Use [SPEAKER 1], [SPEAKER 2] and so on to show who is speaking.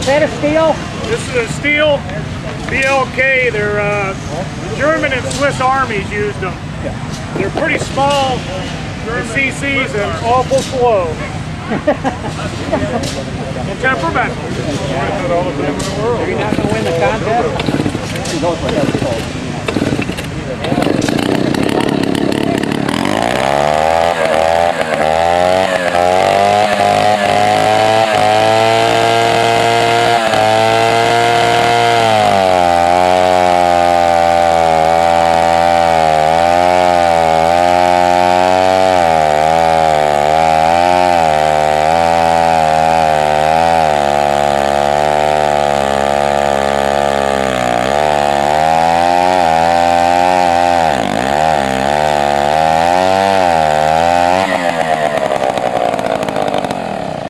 [SPEAKER 1] Is that a Stihl?
[SPEAKER 2] This is a Stihl BLK. They're German and Swiss armies used them. They're pretty small in CCs and awful slow. And temperamental.
[SPEAKER 1] You're not going to win the contest?